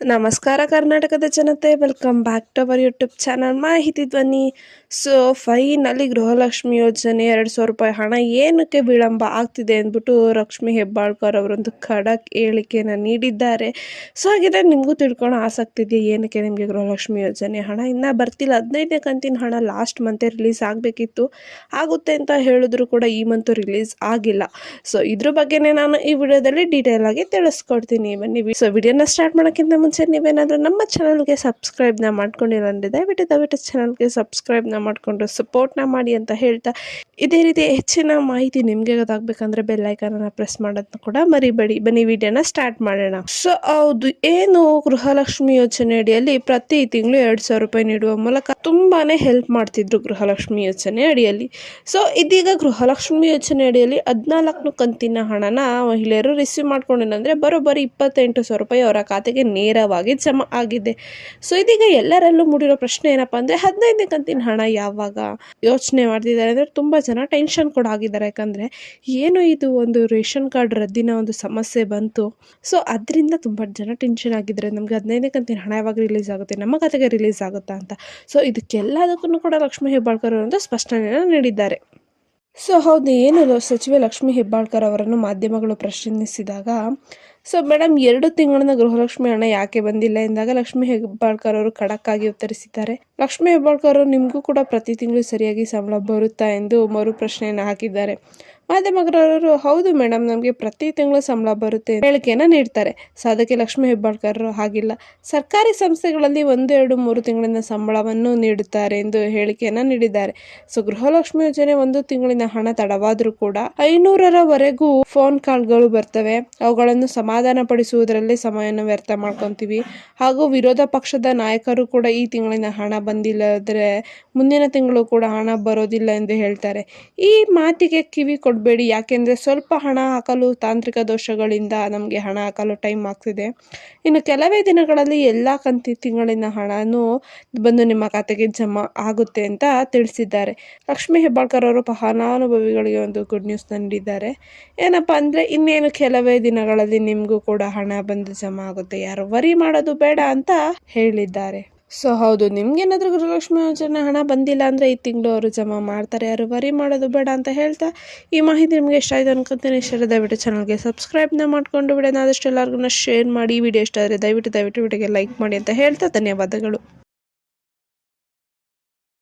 ನಮಸ್ಕಾರ ಕರ್ನಾಟಕದ ಜನತೆ, welcome back to our YouTube channel ಮಾಹಿತಿ ಧ್ವನಿ. ಸೊ ಫೈನಲಿ ಗೃಹಲಕ್ಷ್ಮಿ ಯೋಜನೆ 2,000 ರೂಪಾಯಿ ಹಣ ಏನಕ್ಕೆ ವಿಳಂಬ ಆಗ್ತಿದೆ ಅಂದ್ಬಿಟ್ಟು ಲಕ್ಷ್ಮಿ ಹೆಬ್ಬಾಳ್ಕರ್ ಅವರೊಂದು ಖಡಕ್ ಹೇಳಿಕೆಯನ್ನು ನೀಡಿದ್ದಾರೆ. ಸೊ ಹಾಗಿದ್ರೆ ನಿಮಗೂ ತಿಳ್ಕೊಳ್ಳೋ ಆಸಕ್ತಿ ಇದೆಯಾ, ಏನಕ್ಕೆ ನಿಮಗೆ ಗೃಹಲಕ್ಷ್ಮಿ ಯೋಜನೆ ಹಣ ಇನ್ನೂ ಬರ್ತಿಲ್ಲ? 15ನೇ ಕಂತಿನ ಹಣ ಲಾಸ್ಟ್ ಮಂತೇ ರಿಲೀಸ್ ಆಗಬೇಕಿತ್ತು, ಆಗುತ್ತೆ ಅಂತ ಹೇಳಿದ್ರು ಕೂಡ ಈ ಮಂತು ರಿಲೀಸ್ ಆಗಿಲ್ಲ. ಸೊ ಇದ್ರ ಬಗ್ಗೆನೇ ನಾನು ಈ ವಿಡಿಯೋದಲ್ಲಿ ಡೀಟೇಲ್ ಆಗಿ ತಿಳಿಸ್ಕೊಡ್ತೀನಿ. ಬನ್ನಿ ಸೊ ವಿಡಿಯೋನ ಸ್ಟಾರ್ಟ್ ಮಾಡೋಕ್ಕಿಂತ ಮುಂಚೆ ನೀವೇನಾದರೂ ನಮ್ಮ ಚಾನಲ್ಗೆ ಸಬ್ಸ್ಕ್ರೈಬ್ನ ಮಾಡ್ಕೊಂಡಿಲ್ಲ ಅಂದರೆ ದಯವಿಟ್ಟು ಚಾನಲ್ಗೆ ಸಬ್ಸ್ಕ್ರೈಬ್ನ ಮಾಡಿಕೊಂಡು ಸಪೋರ್ಟ್ನ ಮಾಡಿ ಅಂತ ಹೇಳ್ತಾ, ಇದೇ ರೀತಿ ಹೆಚ್ಚಿನ ಮಾಹಿತಿ ನಿಮಗೆ ಗೊತ್ತಾಗಬೇಕಂದ್ರೆ ಬೆಲ್ ಐಕಾನನ್ನು ಪ್ರೆಸ್ ಮಾಡೋದನ್ನ ಕೂಡ ಮರಿಬೇಡಿ. ಬನ್ನಿ ವಿಡಿಯೋನ ಸ್ಟಾರ್ಟ್ ಮಾಡೋಣ. ಸೊ ಹೌದು, ಏನು ಗೃಹಲಕ್ಷ್ಮಿ ಯೋಜನೆ ಅಡಿಯಲ್ಲಿ ಪ್ರತಿ ತಿಂಗಳು 2,000 ರೂಪಾಯಿ ನೀಡುವ ಮೂಲಕ ತುಂಬಾನೇ ಹೆಲ್ಪ್ ಮಾಡ್ತಿದ್ರು ಗೃಹಲಕ್ಷ್ಮಿ ಯೋಜನೆ ಅಡಿಯಲ್ಲಿ. ಸೊ ಇದೀಗ ಗೃಹಲಕ್ಷ್ಮಿ ಯೋಜನೆ ಅಡಿಯಲ್ಲಿ 14 ಕಂತಿನ ಹಣನ ಮಹಿಳೆಯರು ರಿಸೀವ್ ಮಾಡ್ಕೊಂಡಿಲ್ಲ ಬರೋಬ್ಬರಿ 28,000 ರೂಪಾಯಿ ಅವರ ಖಾತೆಗೆ ನೇರವಾಗಿ ಜಮಾ ಆಗಿದೆ. ಸೊ ಇದೀಗ ಎಲ್ಲರಲ್ಲೂ ಮೂಡಿರೋ ಪ್ರಶ್ನೆ ಏನಪ್ಪಾ ಅಂದ್ರೆ 15ನೇ ಕಂತಿನ ಹಣ ಯಾವಾಗ ಯೋಚನೆ ಮಾಡ್ತಿದ್ದಾರೆ ಅಂದ್ರೆ ತುಂಬಾ ಜನ ಟೆನ್ಷನ್ ಕೂಡ ಆಗಿದ್ದಾರೆ. ಯಾಕಂದ್ರೆ ಏನು ಇದು ಒಂದು ರೇಷನ್ ಕಾರ್ಡ್ ರದ್ದಿನ ಒಂದು ಸಮಸ್ಯೆ ಬಂತು. ಸೊ ಅದರಿಂದ ತುಂಬಾ ಜನ ಟೆನ್ಷನ್ ಆಗಿದ್ದಾರೆ, ನಮ್ಗೆ 15ನೇ ಕಂತಿನ ಹಣ ಯಾವಾಗ ರಿಲೀಸ್ ಆಗುತ್ತೆ, ನಮ್ಮ ಖಾತೆಗೆ ರಿಲೀಸ್ ಆಗುತ್ತಾ ಅಂತ. ಸೊ ಇದಕ್ಕೆಲ್ಲದಕ್ಕೂ ಕೂಡ ಲಕ್ಷ್ಮಿ ಹೆಬ್ಬಾಳ್ಕರ್ ಅವರು ಸ್ಪಷ್ಟನೆಯನ್ನು ನೀಡಿದ್ದಾರೆ. ಸೊ ಹೌದು, ಏನು ಸಚಿವೆ ಲಕ್ಷ್ಮಿ ಹೆಬ್ಬಾಳ್ಕರ್ ಅವರನ್ನು ಮಾಧ್ಯಮಗಳು ಪ್ರಶ್ನಿಸಿದಾಗ, ಸೊ ಮೇಡಮ್ 2 ತಿಂಗಳಿನ ಗೃಹಲಕ್ಷ್ಮಿ ಹಣ ಯಾಕೆ ಬಂದಿಲ್ಲ ಎಂದಾಗ ಲಕ್ಷ್ಮಿ ಹೆಬ್ಬಾಳ್ಕರ್ ಅವರು ಖಡಕ್ ಆಗಿ ಉತ್ತರಿಸಿದ್ದಾರೆ. ಲಕ್ಷ್ಮಿ ಹೆಬ್ಬಾಳ್ಕರ್ ಅವರು ನಿಮಗೂ ಕೂಡ ಪ್ರತಿ ತಿಂಗಳು ಸರಿಯಾಗಿ ಸಂಬಳ ಬರುತ್ತಾ ಎಂದು ಮರು ಪ್ರಶ್ನೆಯನ್ನು ಹಾಕಿದ್ದಾರೆ. ಮಾಧ್ಯಮಗಾರರು ಹೌದು ಮೇಡಮ್, ನಮಗೆ ಪ್ರತಿ ತಿಂಗಳು ಸಂಬಳ ಬರುತ್ತೆ ಹೇಳಿಕೆಯನ್ನು ನೀಡ್ತಾರೆ. ಸೊ ಅದಕ್ಕೆ ಲಕ್ಷ್ಮಿ ಹೆಬ್ಬಾಳ್ಕರ್ ಹಾಗಿಲ್ಲ, ಸರ್ಕಾರಿ ಸಂಸ್ಥೆಗಳಲ್ಲಿ 1-2-3 ತಿಂಗಳಿನ ಸಂಬಳವನ್ನು ನೀಡುತ್ತಾರೆ ಎಂದು ಹೇಳಿಕೆಯನ್ನು ನೀಡಿದ್ದಾರೆ. ಸೊ ಗೃಹಲಕ್ಷ್ಮಿ ಯೋಜನೆ 1 ತಿಂಗಳಿನ ಹಣ ತಡವಾದರೂ ಕೂಡ 500ರವರೆಗೂ ಫೋನ್ ಕಾಲ್ಗಳು ಬರ್ತವೆ. ಅವುಗಳನ್ನು ಸಮಾಧಾನ ಪಡಿಸುವುದರಲ್ಲೇ ಸಮಯವನ್ನು ವ್ಯರ್ಥ ಮಾಡ್ಕೊತೀವಿ. ಹಾಗೂ ವಿರೋಧ ಪಕ್ಷದ ನಾಯಕರು ಕೂಡ ಈ ತಿಂಗಳಿನ ಹಣ ಬಂದಿಲ್ಲದ್ರೆ ಮುಂದಿನ ತಿಂಗಳು ಕೂಡ ಹಣ ಬರೋದಿಲ್ಲ ಎಂದು ಹೇಳ್ತಾರೆ. ಈ ಮಾತಿಗೆ ಕಿವಿ ಕೊಡಬೇಡಿ, ಯಾಕೆಂದರೆ ಸ್ವಲ್ಪ ಹಣ ಹಾಕಲು ತಾಂತ್ರಿಕ ದೋಷಗಳಿಂದ ನಮಗೆ ಹಣ ಹಾಕಲು ಟೈಮ್ ಆಗ್ತಿದೆ. ಇನ್ನು ಕೆಲವೇ ದಿನಗಳಲ್ಲಿ ಎಲ್ಲ ತಿಂಗಳಿನ ಹಣನೂ ಬಂದು ನಿಮ್ಮ ಖಾತೆಗೆ ಜಮಾ ಆಗುತ್ತೆ ಅಂತ ತಿಳಿಸಿದ್ದಾರೆ. ಲಕ್ಷ್ಮಿ ಹೆಬ್ಬಾಳ್ಕರ್ ಅವರು ಫಲಾನುಭವಿಗಳಿಗೆ ಒಂದು ಗುಡ್ ನ್ಯೂಸ್ನ ನೀಡಿದ್ದಾರೆ. ಏನಪ್ಪ ಅಂದರೆ ಇನ್ನೇನು ಕೆಲವೇ ದಿನಗಳಲ್ಲಿ ನಿಮಗೂ ಕೂಡ ಹಣ ಬಂದು ಜಮಾ ಆಗುತ್ತೆ, ಯಾರು ವರಿ ಮಾಡೋದು ಬೇಡ ಅಂತ ಹೇಳಿದ್ದಾರೆ. ಸೊ ಹೌದು, ನಿಮ್ಗೇನಾದರೂ ಗೃಹಲಕ್ಷ್ಮಿ ಯೋಜನೆ ಹಣ ಬಂದಿಲ್ಲ ಅಂದರೆ ಈ ತಿಂಗಳು ಅವರು ಜಮಾ ಮಾಡ್ತಾರೆ, ಯಾರು ವರಿ ಮಾಡೋದು ಬೇಡ ಅಂತ ಹೇಳ್ತಾ, ಈ ಮಾಹಿತಿ ನಿಮಗೆ ಇಷ್ಟ ಆಯಿತು ಅನ್ಕೊಂತೀನಿ. ಇಷ್ಟ ದಯವಿಟ್ಟು ಚಾನಲ್ಗೆ ಸಬ್ಸ್ಕ್ರೈಬ್ನ ಮಾಡ್ಕೊಂಡು ವಿಡಿಯೋನ ಆದಷ್ಟು ಎಲ್ಲರಿಗೂ ಶೇರ್ ಮಾಡಿ. ವಿಡಿಯೋ ಇಷ್ಟ ಆದರೆ ದಯವಿಟ್ಟು ವಿಡಿಯೋಗೆ ಲೈಕ್ ಮಾಡಿ ಅಂತ ಹೇಳ್ತಾ ಧನ್ಯವಾದಗಳು.